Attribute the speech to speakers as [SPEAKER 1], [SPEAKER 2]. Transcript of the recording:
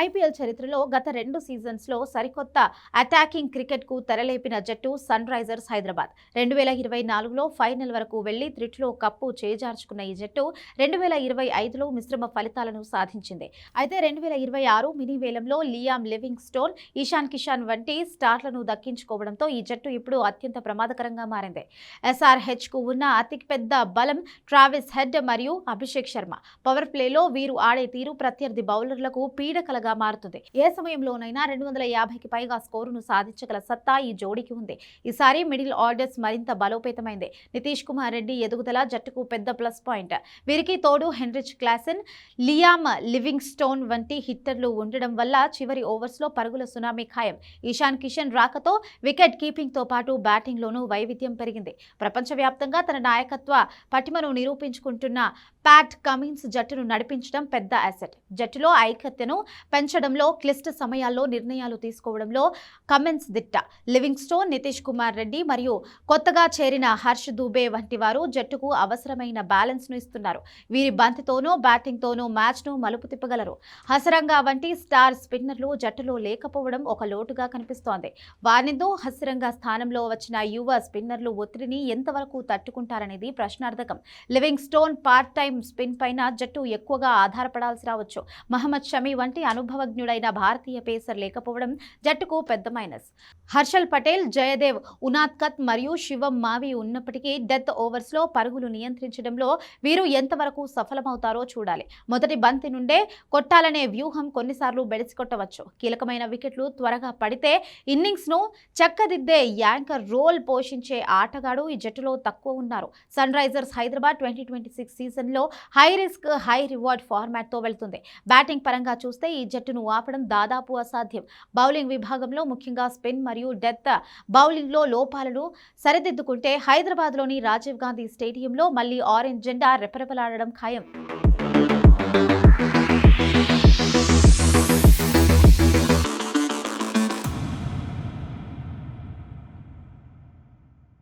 [SPEAKER 1] IPL చరిత్రలో గత 2 సీజన్స్లో సరికొత్త అటాకింగ్ క్రికెట్కు తెరలేపిన జట్టు సన్ రైజర్స్ హైదరాబాద్. 2024లో ఫైనల్ వరకు వెళ్లి త్రిట్లో కప్పు చేజార్చుకున్న ఈ జట్టు 2025లో మిశ్రమ ఫలితాలను సాధించింది. అయితే 2026 మినీ వేలంలో Liam living stone, Ishan Kishan వంటి స్టార్లను దక్కించుకోవడంతో ఈ జట్టు ఇప్పుడు అత్యంత ప్రమాదకరంగా మారింది. SRHకు ఉన్న అతిపెద్ద బలం ట్రావిస్ హెడ్ మరియు అభిషేక్ శర్మ. పవర్ ప్లేలో వీరు ఆడే తీరు ప్రత్యర్థి బౌలర్లకు పీడకలగా మారుతుంది. ఏ సమయంలోనైనా 250కి పైగా స్కోరును సాధించగల సత్తా ఈ జోడీకి ఉంది. ఈసారి మిడిల్ ఆర్డర్స్ మరింత బలోపేతమైంది. నితీష్ కుమార్ రెడ్డి ఎదుగుదల జట్టుకు పెద్ద ప్లస్ పాయింట్. వీరికి తోడు Heinrich Klaasen, Liam living stone వంటి హిట్టర్లు ఉండడం వల్ల చివరి ఓవర్స్లో పరుగుల సునామీ ఖాయం. ఇషాన్ కిషన్ రాకతో వికెట్ కీపింగ్తో పాటు బ్యాటింగ్లోనూ వైవిధ్యం పెరిగింది. ప్రపంచవ్యాప్తంగా తన నాయకత్వ పటిమను నిరూపించుకుంటున్న ప్యాట్ కమిన్స్ జట్టును నడిపించడం పెద్ద అసెట్. జట్టులో ఐక్యతను పెంచడంలో, క్లిష్ట సమయాల్లో నిర్ణయాలు తీసుకోవడంలో కమిన్స్ దిట్ట. లివింగ్ స్టోన్, నితీష్ కుమార్ రెడ్డి మరియు కొత్తగా చేరిన హర్ష్ దూబే వంటి వారు జట్టుకు అవసరమైన బ్యాలెన్స్ను ఇస్తున్నారు. వీరి బంతితోనూ బ్యాటింగ్తోనూ మ్యాచ్ను మలుపు తిప్పగలరు. హసరంగా వంటి స్టార్ స్పిన్నర్లు జట్టులో లేకపోవడం ఒక లోటుగా కనిపిస్తోంది. వారితో హసరంగా స్థానంలో వచ్చిన యువ స్పిన్నర్లు ఒత్తిడిని ఎంతవరకు తట్టుకుంటారనేది ప్రశ్నార్థకం. Livingstone part time spin పైన జట్టు ఎక్కువగా ఆధారపడాల్సి రావచ్చు. మహమ్మద్ షమి వంటి అనుభవజ్ఞుడైన భారతీయ పేసర్ లేకపోవడం జట్టుకు పెద్ద మైనస్. హర్షల్ పటేల్, జయదేవ్ ఉనాద్కత్ మరియు శివం మావి ఉన్నప్పటికీ డెత్ ఓవర్స్లో పరుగులు నియంత్రించడంలో వీరు ఎంతవరకు సఫలమవుతారో చూడాలి. మొదటి బంతి నుండే కొట్టాలనే వ్యూహం కొన్నిసార్లు బెడిసికొట్టవచ్చు. కీలకమైన వికెట్లు త్వరగా పడితే ఇన్నింగ్స్ను చక్కదిద్దే యాంకర్ రోల్ పోషించే ఆటగాడు ఈ జట్టులో తక్కువ ఉన్నారు. సన్ రైజర్స్ హైదరాబాద్ 2026 సీజన్లో హై రిస్క్ హై రివార్డ్ ఫార్మాట్తో వెళ్తుంది. బ్యాటింగ్ పరంగా చూస్తే ఈ జట్టును ఆపడం దాదాపు అసాధ్యం. బౌలింగ్ విభాగంలో ముఖ్యంగా స్పిన్ మరియు డెత్ బౌలింగ్లో లోపాలను సరిదిద్దుకుంటే హైదరాబాద్లోని రాజీవ్ గాంధీ స్టేడియంలో మళ్లీ ఆరెంజ్ జెండా రెపరెపలాడడం ఖాయం.